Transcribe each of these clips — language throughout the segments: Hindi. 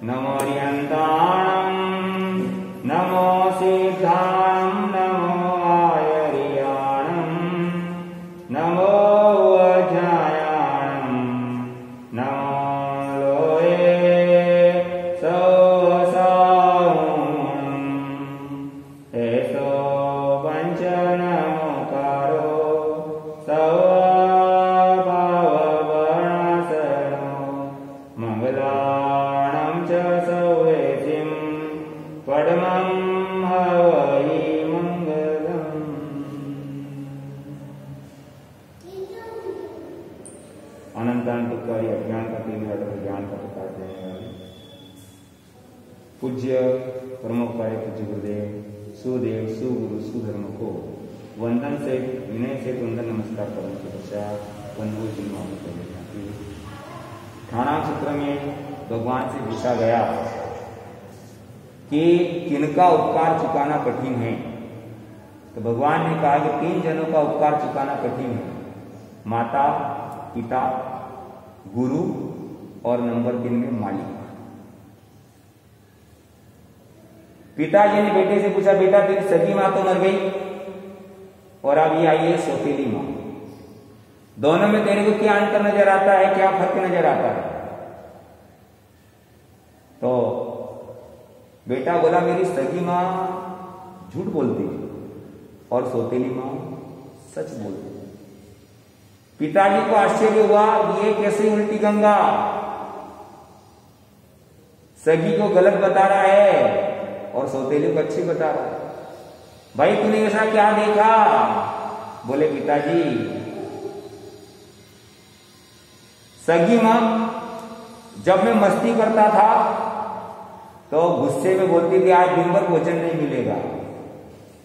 नमो रियन्ताणं नमो सिद्धाणं नमो आयर्याणं नमो वज्रायाणं नमो लोये सौसाहुणं एसो पञ्चनमोकारो सौभाववर्णासनो मंगलाणं च सौवेसिं पद्मं हवै मंगलम्। अनंतानंतकारी अज्ञान का तीन ज्ञान का प्रकाश देने वाले पूज्य परमोपकारी पूज्य गुरुदेव सुदेव सुगुरु सुधर्म को वंदन से विनय से वंदन नमस्कार करने के पश्चात वंदो जी मामले करने जाती थाना चित्र में भगवान से पूछा गया कि किनका उपकार चुकाना कठिन है, तो भगवान ने कहा कि 3 जनों का उपकार चुकाना कठिन है, माता पिता गुरु और नंबर 3 में मालिक। पिताजी ने बेटे से पूछा, बेटा तेरी सगी मां तो मर गई और अब ये आई है सौतेली मां, दोनों में तेरे को क्या अंतर नजर आता है, क्या फर्क नजर आता है? तो बेटा बोला मेरी सगी मां झूठ बोलती है और सौतेली मां सच बोलती है। पिताजी को आश्चर्य हुआ, ये कैसे उल्टी गंगा, सगी को गलत बता रहा है और सौतेली को अच्छी बता रहा है। भाई तूने ऐसा क्या देखा? बोले पिताजी सगी मां जब मैं मस्ती करता था तो गुस्से में बोलती थी आज दिन भर भोजन नहीं मिलेगा,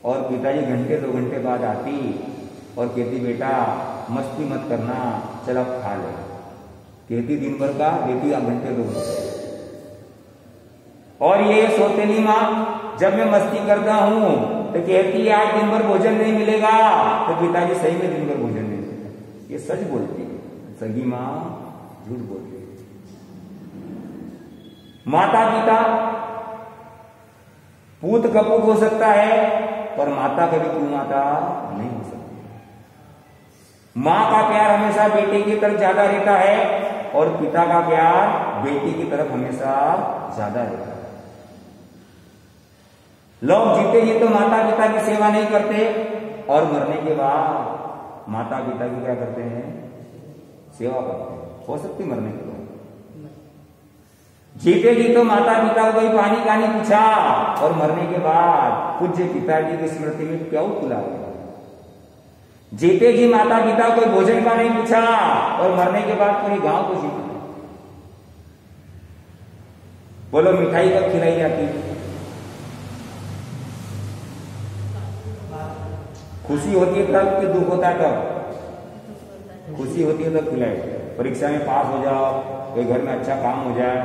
और पिताजी घंटे 2 घंटे बाद आती और कहती बेटा मस्ती मत करना, चल अब खा ले। कहती दिन भर का, देती आप घंटे 2 घंटे। और ये सौतेली मां जब मैं मस्ती करता हूं तो कहती आज दिन भर भोजन नहीं मिलेगा, तो पिताजी सही में दिन भर भोजन नहीं मिलेगा। ये सच बोलती है, सगी मां झूठ बोलती है। माता पिता पूत कपूत हो सकता है पर माता कभी कुमाता नहीं हो सकती। मां का प्यार हमेशा बेटे की तरफ ज्यादा रहता है और पिता का प्यार बेटी की तरफ हमेशा ज्यादा रहता है। लोग जीते जी तो माता पिता की सेवा नहीं करते और मरने के बाद माता पिता की क्या करते हैं? सेवा करते हैं। हो सकती मरने के बाद। जीते जी तो माता पिता को कोई पानी का नहीं पूछा और मरने के बाद पूज्य पिताजी की स्मृति में प्याऊ पिला दिया। जीते जी माता पिता कोई भोजन का नहीं पूछा और मरने के बाद पूरे गांव को जीता। बोलो मिठाई कब खिलाई जाती? खुशी होती है तब कि दुख होता है तब? खुशी होती है तब खिलाए। परीक्षा में पास हो जाओ, कोई घर में अच्छा काम हो जाए,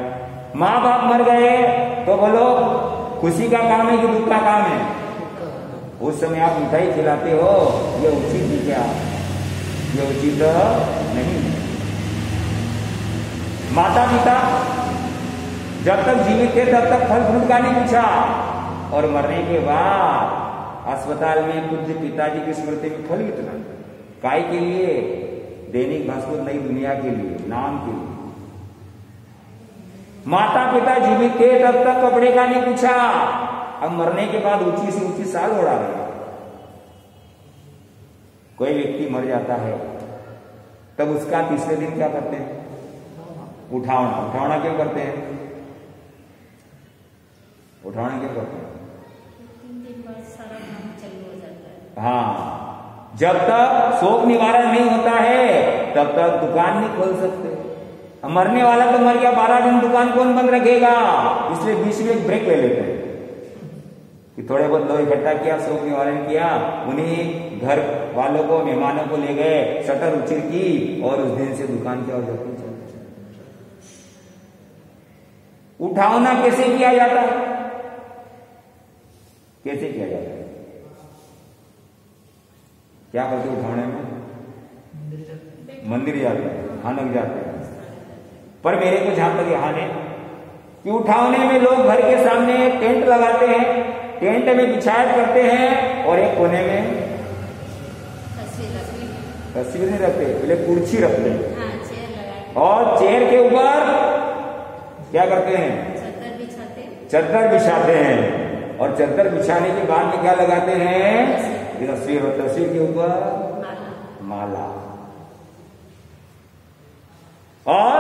माँ बाप मर गए तो बोलो खुशी का काम है कि दुख का काम है? उस समय आप मिठाई खिलाते हो, ये उचित है क्या? ये उचित नहीं। माता पिता जब तक जीवित थे तब तक फल फ्रूट का नहीं पूछा और मरने के बाद अस्पताल में पूज्य पिताजी की स्मृति में फल वितरण। काय के लिए? दैनिक भास्कर नई दुनिया के लिए, नाम के लिए। माता पिता जीवित थे तब तक कपड़े का नहीं पूछा, अब मरने के बाद ऊंची से ऊंची साल उड़ा रहे। कोई व्यक्ति मर जाता है तब उसका तीसरे दिन क्या करते हैं? उठावना। उठावना क्यों करते हैं? उठावना क्यों करते हैं? 3 दिन बाद सारा काम चालू हो जाता है। हाँ, जब तक शोक निवारण नहीं होता है तब तक दुकान नहीं खोल सकते। मरने वाला तो मर गया, 12 दिन दुकान कौन बंद रखेगा? इसलिए बीच में एक ब्रेक ले लेते हैं कि थोड़े बहुत लोग इकट्ठा किया, शोक निवारण किया, उन्हीं घर वालों को मेहमानों को ले गए, शटर उचित की और उस दिन से दुकान क्या हो जाती है? उठावना कैसे किया जाता है? कैसे किया जाता है? क्या करते उठाने में? मंदिर जाते हैं, हानक जाते हैं। पर मेरे को जहां तक यहाँ है कि उठावने में लोग घर के सामने टेंट लगाते हैं, टेंट में बिछाया करते हैं और एक कोने में तस्वीर नहीं रखते, पहले कुर्सी रखते हैं। हाँ, चेयर लगाते हैं। और चेयर के ऊपर क्या करते हैं? चद्दर बिछाते हैं। और चद्दर बिछाने के बाद में क्या लगाते हैं? तस्वीर, और तस्वीर के ऊपर माला। और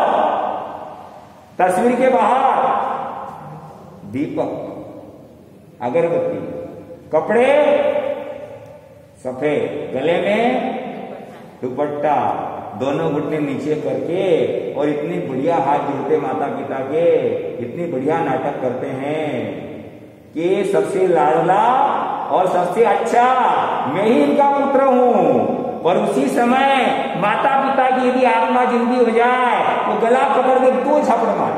तस्वीर के बाहर दीपक, अगरबत्ती, कपड़े सफेद, गले में दुपट्टा, दोनों घुटने नीचे करके, और इतनी बढ़िया हाथ जोड़ते माता पिता के, इतनी बढ़िया नाटक करते हैं कि सबसे लाडला और सबसे अच्छा मैं ही इनका पुत्र हूं। पर उसी समय माता पिता की यदि आत्मा जिंदी हो जाए तो गला पकड़ के 2 झापड़ मार।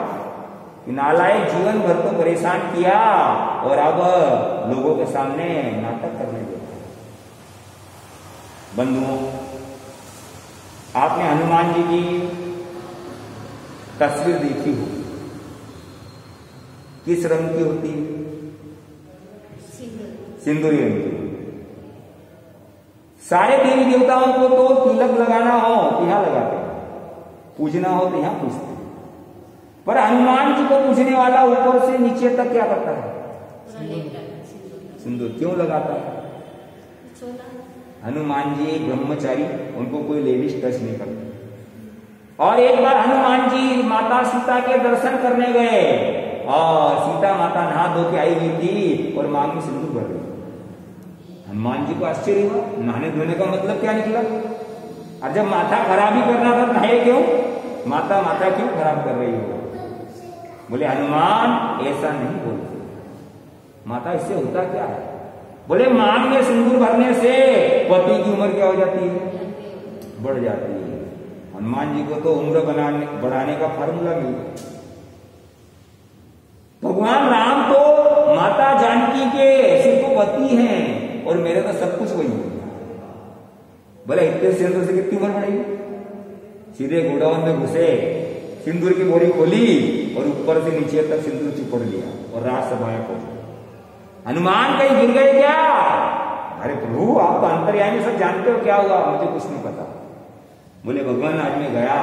नालायक जीवन भर तो परेशान किया और अब लोगों के सामने नाटक करने लगे। बंधुओं, आपने हनुमान जी की तस्वीर देखी हो, किस रंग की होती है? सिंदूरी रंग की। सारे देवी देवताओं को तो तिलक लगाना हो तो यहां लगाते हैं, पूजना हो तो यहां पूजते हैं, पर हनुमान जी को पूजने वाला ऊपर से नीचे तक क्या करता है? सिंदूर। क्यों लगाता है? हनुमान जी ब्रह्मचारी, उनको कोई लेडीज टच नहीं करता। और एक बार हनुमान जी माता सीता के दर्शन करने गए और सीता माता नहा धो के आई हुई थी और मांग में सिंदूर भर गई। हनुमान जी को आश्चर्य हुआ, नहाने धोने का मतलब क्या निकला? और जब माथा खराब ही करना था नहाए क्यों? माता क्यों खराब कर रही हो? बोले हनुमान ऐसा नहीं बोलते, माता इससे होता क्या है? बोले मांग में सिंदूर भरने से पति की उम्र क्या हो जाती है? बढ़ जाती है। हनुमान जी को तो उम्र बढ़ाने का फार्मूला मिल गया। भगवान राम तो माता जानकी के सिर्फ पति हैं और मेरे तो सब कुछ वही है। बोले इतने सिंदूर से कितनी उम्र बढ़ेगी? सीधे गोडाउन में घुसे, सिंदूर की बोरी खोली और ऊपर से नीचे तक सिंदूर चिपड़ लिया और राजसभा को। हनुमान कहीं गिर गए क्या? अरे प्रभु आप तो अंतर्यामी, सब जानते हो क्या हुआ? मुझे कुछ नहीं पता। बोले भगवान आज मैं गया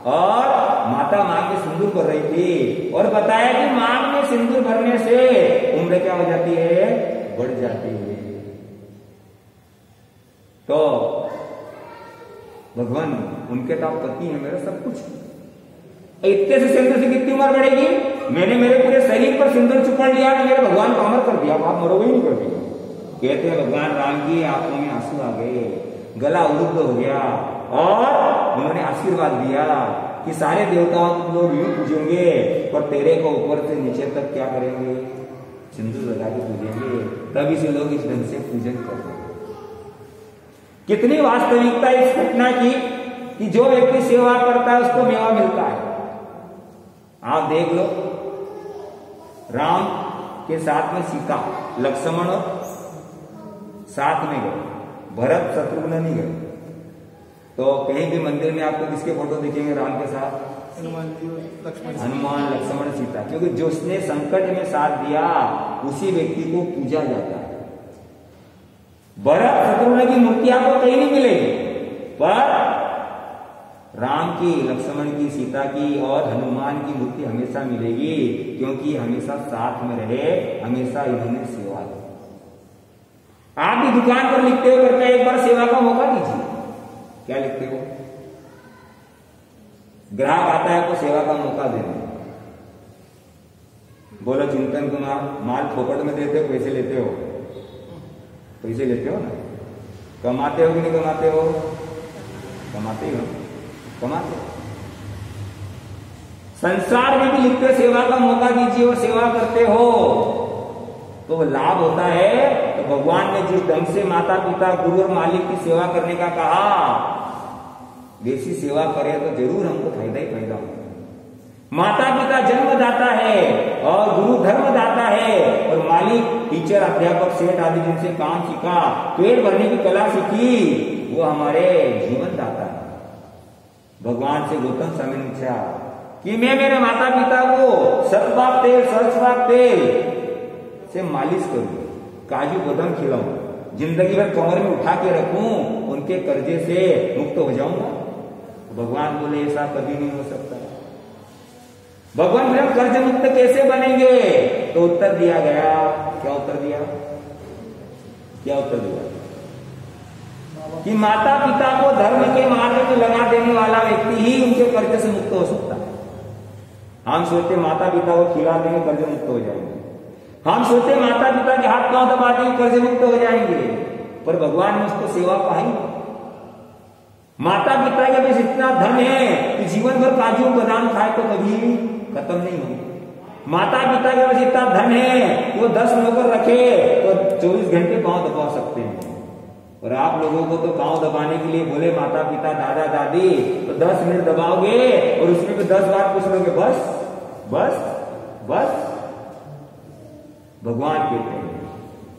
और माता मांग में सिंदूर भर रही थी और बताया कि मांग में सिंदूर भरने से उम्र क्या हो जाती है? बढ़ जाती है। तो भगवान उनके तो पति है, मेरा सब कुछ। इतने से सिंदूर से कितनी उम्र बढ़ेगी? मैंने मेरे पूरे शरीर पर सिंदूर चिपड़ लिया, मेरे भगवान को अमर कर दिया, आप मरोगे ही नहीं कर दिया। कहते हैं भगवान राम की आंखों में आंसू आ गए, गला उरुद्ध हो गया और उन्होंने आशीर्वाद दिया कि सारे देवताओं को लोग यूं पूजेंगे पर तेरे को ऊपर से नीचे तक क्या करेंगे? सिंदूर लगा के पूजेंगे, तभी से लोग इस ढंग से पूजन करते हैं। कितनी वास्तविकता इस घटना की कि जो व्यक्ति सेवा करता है उसको मेवा मिलता है। आप देख लो, राम के साथ में सीता, लक्ष्मण साथ में गए, भरत शत्रुघ्न नहीं गए। तो कहीं भी मंदिर में आपको किसके फोटो दिखेंगे राम के साथ? हनुमान, लक्ष्मण, सीता, क्योंकि जिसने संकट में साथ दिया उसी व्यक्ति को पूजा जाता है। भरत शत्रुघ्न की मूर्ति आपको कहीं नहीं मिलेगी, पर राम की, लक्ष्मण की, सीता की और हनुमान की मूर्ति हमेशा मिलेगी, क्योंकि हमेशा साथ में रहे, हमेशा इन्होंने सेवा की। आप भी दुकान पर लिखते हो करके एक बार सेवा का मौका दीजिए। क्या लिखते हो? ग्राहक आता है तो सेवा का मौका देना। बोलो चिंतन कुमार, माल फोकट में देते हो, पैसे लेते हो? पैसे लेते हो ना? कमाते हो कि नहीं कमाते हो? कमाते हो, कमाते हो। संसार में भी लिखते सेवा का मौका दीजिए और सेवा करते हो तो लाभ होता है। तो भगवान ने जिस ढंग से माता पिता, गुरु और मालिक की सेवा करने का कहा, वैसी सेवा करें तो जरूर हमको फायदा ही फायदा होगा। माता पिता जन्मदाता है और गुरु धर्मदाता है और मालिक, टीचर, अध्यापक, सेठ आदि जिनसे काम सीखा, पेट भरने की कला सीखी, वो हमारे जीवन दाता है। भगवान से गौतम स्वामी ने पूछा कि मैं मेरे माता पिता को सतपाक तेल सरसपाक तेल से मालिश करूं, काजू बदाम खिलाऊं, जिंदगी भर कमर में उठा के रखूं, उनके कर्जे से मुक्त हो जाऊंगा। भगवान बोले ऐसा कभी नहीं हो सकता। भगवान बोले कर्ज मुक्त कैसे बनेंगे? तो उत्तर दिया गया, क्या उत्तर दिया? क्या उत्तर दिया? कि माता पिता को धर्म के मार्ग में लगा देने वाला व्यक्ति ही उनके कर्ज से मुक्त हो सकता है। हम सोचते माता पिता को खिला देंगे कर्ज मुक्त हो जाएंगे, हम सोचते माता पिता के हाथ पांव दबा देंगे कर्ज मुक्त हो जाएंगे, पर भगवान ने उसको सेवा पाई। माता पिता के पास इतना धन है कि जीवन भर काजू बादाम खाए तो कभी खत्म नहीं होगा। माता पिता के पास इतना धन है कि वो 10 नौकर रखे तो 24 घंटे पांव दबा सकते हैं। और आप लोगों को तो पांव दबाने के लिए बोले माता पिता दादा दादी तो 10 मिनट दबाओगे और उसमें भी 10 बार पूछ लोगे बस बस बस। भगवान कहते हैं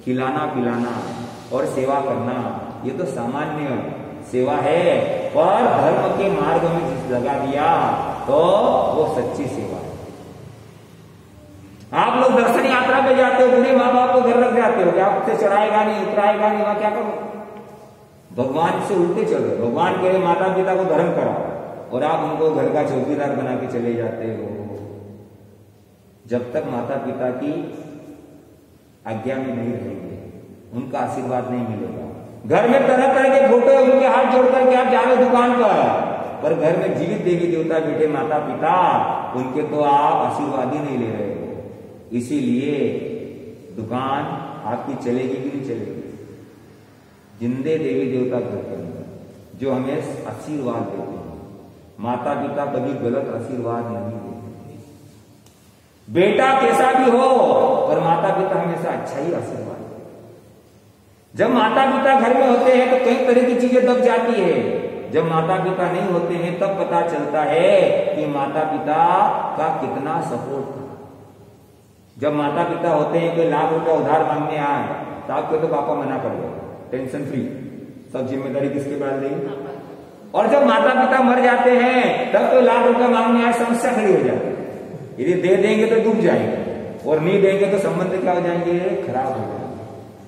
खिलाना पिलाना और सेवा करना ये तो सामान्य सेवा है, पर धर्म के मार्ग में जिस लगा दिया तो वो सच्ची सेवा है। आप लोग दर्शन यात्रा पे जाते हो, बूढ़े माँ बाप को घर रख जाते हो, क्या आपसे चढ़ाएगा नहीं उतराएगा नहीं, वहां क्या करो? भगवान से उल्टे चल रहे। भगवान के माता पिता को धर्म कराओ और आप उनको घर का चौकीदार बना के चले जाते हो। जब तक माता पिता की आज्ञा में नहीं रहेंगे उनका आशीर्वाद नहीं मिलेगा। घर में तरह तरह के फोटो उनके हाथ जोड़कर के आप जा रहे हो दुकान पर घर में जीवित देवी देवता बेटे माता पिता उनके तो आप आशीर्वाद ही नहीं ले रहे हो। इसीलिए दुकान आपकी चलेगी कि नहीं चलेगी? जिंदे देवी देवता घर के अंदर जो हमें आशीर्वाद देते हैं, माता पिता कभी गलत आशीर्वाद नहीं देते। बेटा कैसा भी हो पर माता पिता हमेशा अच्छा ही आशीर्वाद। जब माता पिता घर में होते हैं तो कई तरह की चीजें दब जाती है, जब माता पिता नहीं होते हैं तब पता चलता है कि माता पिता का कितना सपोर्ट था। जब माता पिता होते हैं कोई लाख रुपया उधार मांगने आए तो आपको तो पापा मना कर दो, टेंशन फ्री, सब जिम्मेदारी किसके पास देगी। और जब माता पिता मर जाते हैं तब तो लाख रुपया मांगने आए समस्या खड़ी हो जाती है। यदि दे देंगे तो डूब जाएंगे और नहीं देंगे तो संबंध क्या हो जाएंगे? खराब हो जाएंगे।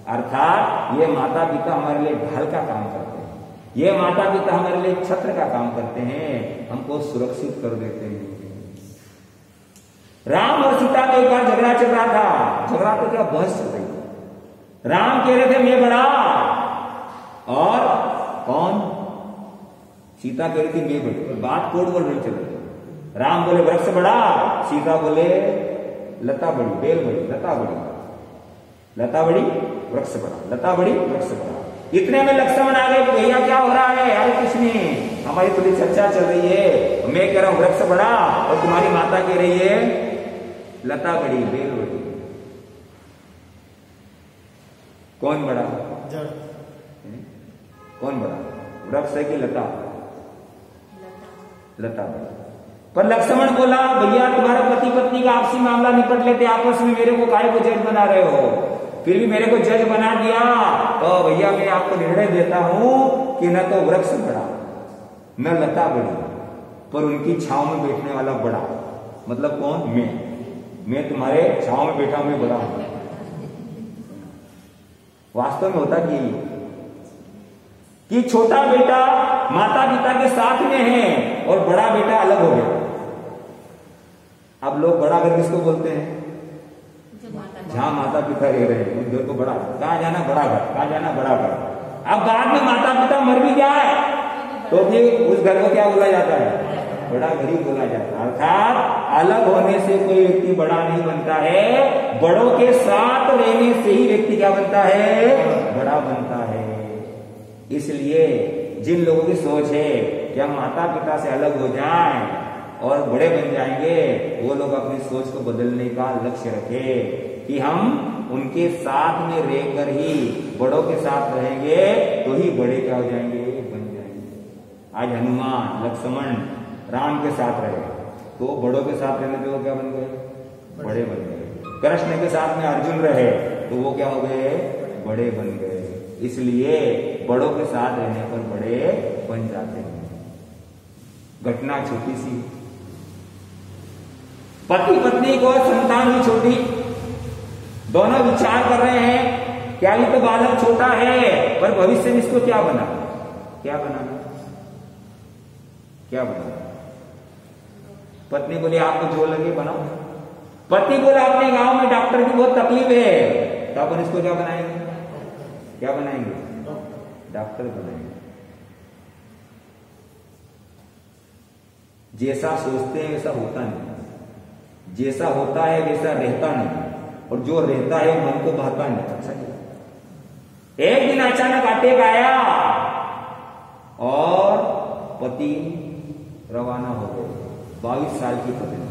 अर्थात ये माता पिता हमारे लिए ढाल का काम करते हैं, ये माता पिता हमारे लिए छत्र का काम करते हैं, हमको सुरक्षित कर देते हैं। राम और सीता में एक बार झगड़ा चल रहा था, झगड़ा तो क्या बहस चल रही थी। राम कह रहे थे मैं बड़ा और कौन? सीता कह रही थी मैं बड़ी। बात कोड बोल रही चल रही। राम बोले वृक्ष बड़ा, सीता बोले लता बड़ी, बेल बड़ी, लता बड़ी, लता बड़ी वृक्ष बड़ा, लता बड़ी वृक्ष बड़ा। इतने में लक्ष्मण आ गए, भैया क्या हो रहा है? अरे कुछ नहीं, हमारी थोड़ी चर्चा चल रही है, मैं कह रहा हूं वृक्ष बड़ा और तुम्हारी माता कह रही है लता बड़ी बेल बड़ी। कौन बड़ा? जड़। कौन बड़ा, वृक्ष है कि लता? लता बड़ा। पर लक्ष्मण बोला भैया तुम्हारा पति पत्नी का आपसी मामला निपट लेते आपस में, मेरे को काहे को जज बना रहे हो? फिर भी मेरे को जज बना दिया तो भैया मैं आपको निर्णय देता हूं कि न तो वृक्ष बड़ा न लता बड़ी, पर उनकी छांव में बैठने वाला बड़ा। मतलब कौन? मैं तुम्हारे छांव में बैठा हूं, मैं बड़ा हूं। वास्तव में होता कि छोटा बेटा माता पिता के साथ में है और बड़ा बेटा अलग हो गया। अब लोग बड़ा घर किसको बोलते हैं? जहां माता पिता रह रहे हैं उस घर को बड़ा। कहां जाना? बड़ा घर। कहां जाना? बड़ा घर। अब बाद में माता पिता मर भी जाए तो भी उस घर को क्या बोला जाता है? बड़ा घर ही बोला जाता है। अर्थात अलग होने से कोई व्यक्ति बड़ा नहीं बनता है, बड़ों के साथ रहने से ही व्यक्ति क्या बनता है? बड़ा बनता है। इसलिए जिन लोगों की सोच है कि हम माता पिता से अलग हो जाएं और बड़े बन जाएंगे, वो लोग अपनी सोच को बदलने का लक्ष्य रखें कि हम उनके साथ में रहकर ही बड़ों के साथ रहेंगे तो ही बड़े क्या हो जाएंगे? बन जाएंगे। आज हनुमान लक्ष्मण राम के साथ रहे तो बड़ों के साथ रहने पे वो क्या बन गए? बड़े बन गए। कृष्ण के साथ में अर्जुन रहे तो वो क्या हो गए? बड़े बन गए। इसलिए बड़ों के साथ रहने पर बड़े बन जाते हैं। घटना छोटी सी, पति पत्नी को संतान भी छोटी, दोनों विचार कर रहे हैं क्या ये तो बालक छोटा है, पर भविष्य में इसको क्या बनाना, क्या बनाना, क्या बनाना। पत्नी बोली आपको जो लगे बनाओ। पति बोला अपने गांव में डॉक्टर की बहुत तकलीफ है, तो अपन इसको क्या बनाएंगे, क्या बनाएंगे, डॉक्टर बनाएंगे। जैसा सोचते हैं वैसा होता नहीं, जैसा होता है वैसा रहता नहीं, और जो रहता है मन को भाता नहीं। अच्छा नहीं। एक दिन अचानक अटैक आया और पति रवाना हो गए। 22 साल की पत्नी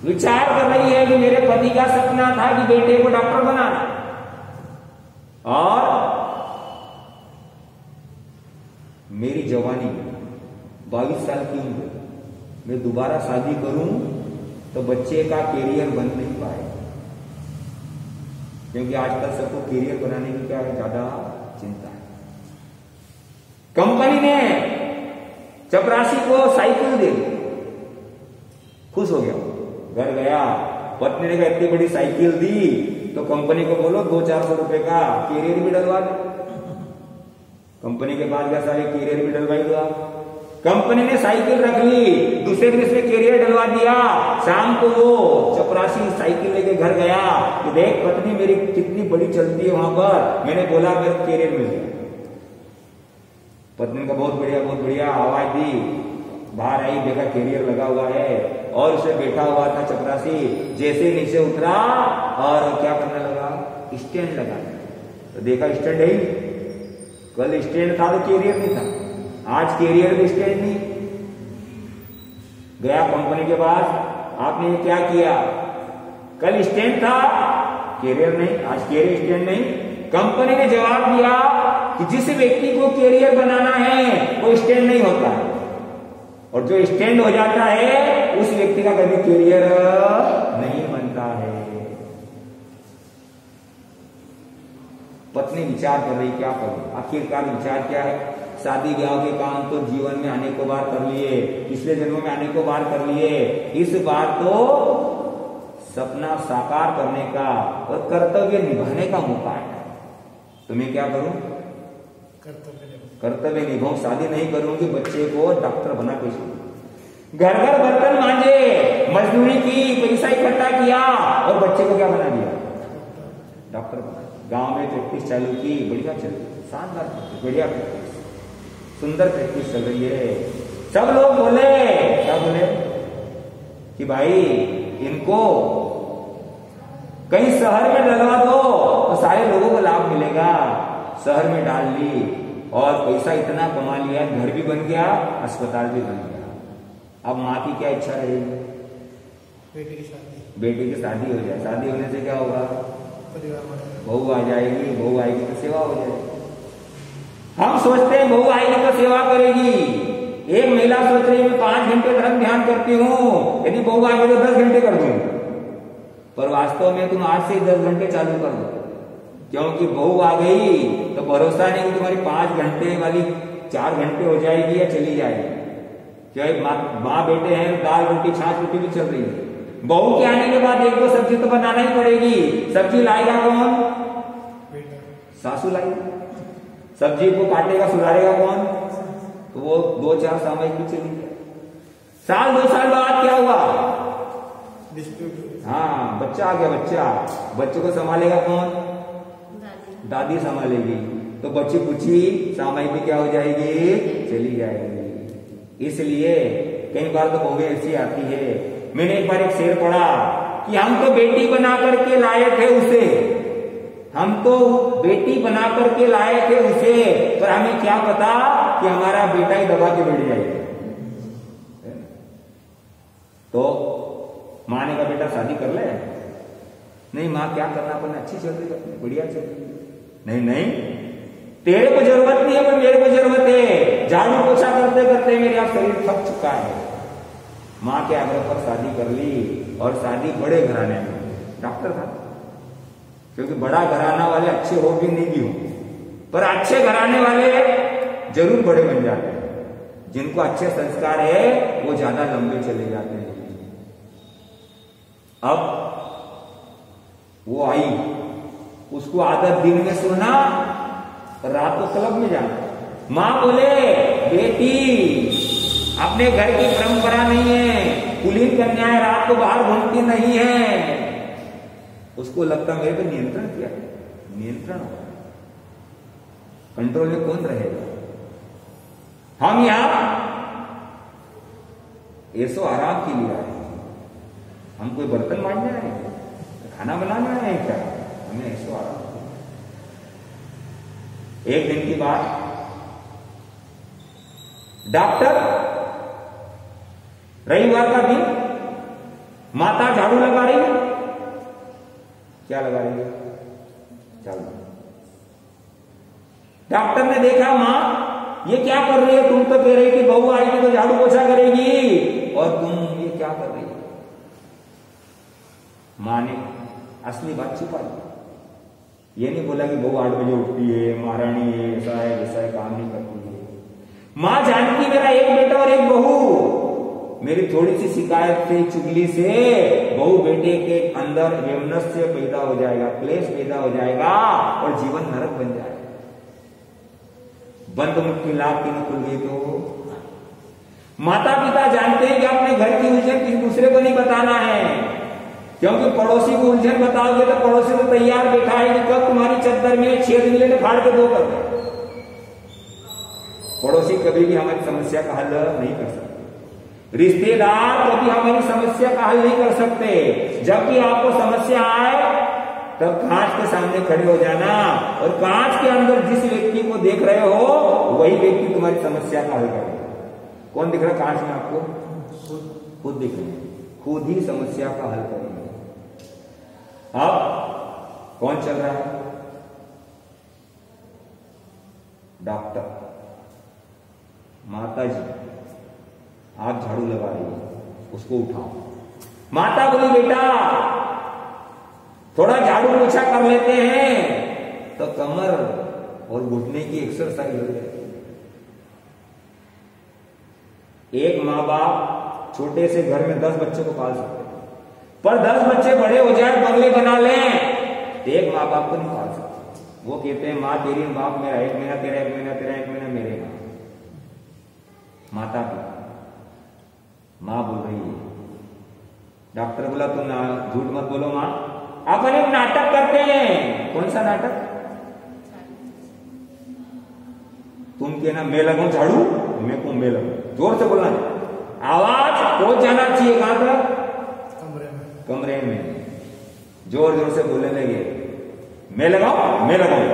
विचार कर रही है कि मेरे पति का सपना था कि बेटे को डॉक्टर बनाना, और मेरी जवानी 22 साल की उम्र, मैं दोबारा शादी करूं तो बच्चे का कैरियर बन नहीं पाए, क्योंकि आजकल सबको कैरियर बनाने की क्या ज्यादा चिंता है। कंपनी ने चपरासी को साइकिल दे दी, खुश हो गया, घर गया, पत्नी ने कहा इतनी बड़ी साइकिल दी तो कंपनी को बोलो 200-400 रुपए का कैरियर भी डलवा दे। कंपनी के पास गया, सारे कैरियर भी डलवाई दिया। कंपनी ने साइकिल रख ली, दूसरे दिन इसमें कैरियर डलवा दिया। शाम को वो चपरासी साइकिल लेके घर गया कि देख पत्नी मेरी कितनी बड़ी चलती है, वहां पर मैंने बोला मेरे कैरियर मिल गया। पत्नी का बहुत बढ़िया आवाज दी, बाहर आई, देखा कैरियर लगा हुआ है, और उसे बैठा हुआ था चपरासी। जैसे नीचे उतरा और क्या करने लगा, स्टैंड लगा, तो देखा स्टैंड है ही, कल स्टैंड था तो कैरियर नहीं था, आज कैरियर में स्टैंड नहीं। गया कंपनी के पास, आपने ये क्या किया, कल स्टैंड था कैरियर नहीं, आज कैरियर स्टैंड नहीं। कंपनी ने जवाब दिया कि जिस व्यक्ति को कैरियर बनाना है वो स्टैंड नहीं होता है, और जो स्टैंड हो जाता है उस व्यक्ति का कभी कैरियर नहीं बनता है। पत्नी विचार कर रही क्या करूं, आखिरकार विचार क्या है, शादी ब्याह के काम तो जीवन में अनेकों बार कर लिए, पिछले जन्मों में अनेकों बार कर लिए, इस बार तो सपना साकार करने का और कर्तव्य निभाने का मौका है। तो मैं क्या करूं, कर्तव्य निभाऊं, शादी नहीं करूंगी, बच्चे को डॉक्टर बना कैसे, घर घर बर्तन मांजे, मजदूरी की, पैसा इकट्ठा किया और बच्चे को क्या बना दिया, डॉक्टर बना। गांव में प्रैक्टिस चालू की, बढ़िया चल रही, शानदार बढ़िया प्रैक्टिस, सुंदर प्रैक्टिस चल रही है। सब लोग बोले, क्या बोले कि भाई इनको कहीं शहर में डलवा दो तो सारे लोगों को लाभ मिलेगा। शहर में डाल ली और पैसा इतना कमा लिया, घर भी बन गया, अस्पताल भी बन गया। अब माँ की क्या इच्छा रहेगी, बेटी की शादी हो जाए। शादी होने से क्या होगा, बहू आ जाएगी, बहू आएगी तो सेवा हो जाएगी। हम सोचते हैं बहू आएगी तो सेवा करेगी। एक महिला सोच रही है मैं 5 घंटे धर्म ध्यान करती हूँ, यदि बहू आएगी तो 10 घंटे कर दूंगी, पर वास्तव में तुम आज से 10 घंटे चालू कर दो, क्योंकि बहू आ गई तो भरोसा नहीं कि तुम्हारी 5 घंटे वाली 4 घंटे हो जाएगी या चली जाएगी। चाहे माँ बेटे हैं, दाल रोटी छाछ रोटी भी चल रही है। बहू के आने के बाद 1-2 सब्जी तो बनाना ही पड़ेगी। सब्जी लाएगा कौन, सासू लाएगी। सब्जी को काटेगा सुधारेगा कौन, तो वो 2-4 सामयिक भी चली गई। साल 2 साल बाद क्या हुआ, हाँ बच्चा आ गया, बच्चे को संभालेगा कौन, दादी संभालेगी। तो बच्ची पूछी सामयिक भी क्या हो जाएगी, चली जाएगी। इसलिए कई बार तो बहुएं ऐसी आती है। मैंने एक बार एक शेर पढ़ा कि हम तो बेटी बना करके लाए थे उसे, हम तो बेटी बना करके लाए थे उसे, पर हमें क्या पता कि हमारा बेटा ही दबा के बैठ जाएगा। तो माँ ने कहा बेटा शादी कर ले। नहीं माँ क्या करना, अपन अच्छी चल रही है, बढ़िया चल रही है। नहीं तेरे को जरूरत नहीं है, पर मेरे को जरूरत है। झाड़ू पोछा करते करते मेरा शरीर थक चुका है। माँ के आग्रह पर शादी कर ली, और शादी बड़े घराने में, डॉक्टर था, क्योंकि बड़ा घराना वाले अच्छे हो भी नहीं भी हो, पर अच्छे घराने वाले जरूर बड़े बन जाते हैं। जिनको अच्छे संस्कार है वो ज्यादा लंबे चले जाते हैं। अब वो आई, उसको आदत दिन में सोना, रात को क्लब में जाना। मां बोले बेटी अपने घर की परंपरा नहीं है, कुलीन कन्याएं रात को बाहर घूमती नहीं है। उसको लगता मेरे पे नियंत्रण किया, नियंत्रण कंट्रोल में कौन रहेगा। हम यहां ऐसो आराम के लिए आए हैं, हम कोई बर्तन मांजने आए हैं, खाना बनाने आए हैं क्या, हमें ऐसो आराम। एक दिन की बात, डॉक्टर रविवार का दिन, माता झाड़ू लगा रही है, क्या लगा रही है, झाड़ू। डॉक्टर ने देखा मां ये क्या कर रही है, तुम तो कह रही कि बहू आएगी तो झाड़ू पोछा करेगी और तुम ये क्या कर रही हो। मां ने असली बात छुपा दी, ये नहीं बोला कि बहू 8 बजे उठती है, महारानी है, ऐसा है वैसा है, काम नहीं करती है। मां जानती मेरा एक बेटा और एक बहू, मेरी थोड़ी सी शिकायत से, चुगली से बहू बेटे के अंदर वैमनस्य पैदा हो जाएगा, क्लेश पैदा हो जाएगा और जीवन नरक बन जाएगा। बंद मुख की लाभ की न खुल गई तो माता पिता जानते हैं कि अपने घर की उलझन किसी दूसरे को नहीं बताना है, क्योंकि पड़ोसी को उलझन बताओगे तो पड़ोसी तो तैयार बैठा है कि कब तुम्हारी चद्दर में छेद मिले तो फाड़ के दो कर दे। पड़ोसी कभी भी हमारी समस्या का हल नहीं कर सकते, रिश्तेदार कभी हमारी समस्या का हल नहीं कर सकते। जबकि आपको समस्या आए तब कांच के सामने खड़े हो जाना और कांच के अंदर जिस व्यक्ति को देख रहे हो वही व्यक्ति तुम्हारी समस्या का हल करेगा। कौन दिख रहा है कांच में आपको, खुद दिख रहे हैं, खुद ही समस्या का हल करेंगे। अब कौन चल रहा है, डॉक्टर। माता जी आप झाड़ू लगा रही है, उसको उठाओ। माता बोली बेटा थोड़ा झाड़ू पोछा कर लेते हैं तो कमर और घुटने की एक्सरसाइज हो जाएगी। एक माँ बाप छोटे से घर में 10 बच्चों को पाल सकते हैं, पर 10 बच्चे बड़े हो जाए, बंगले बना लें तो एक माँ बाप को नहीं पाल सकते। वो कहते हैं माँ तेरी, बाप मेरा, 1 महीना तेरा, 1 महीना तेरा, 1 महीना मेरे। माता पिता, मां बोल रही है, डॉक्टर बोला तुम झूठ मत बोलो मां, अपन एक नाटक करते हैं। कौन सा नाटक, तुम कहना मैं लगाऊं झाड़ू, मैं को मैं लगाऊं, जोर से बोलना, आवाज पहुंच जाना चाहिए कहां तक, कमरे में जोर जोर से बोलने लगे, मैं लगाऊं मैं लगाऊं।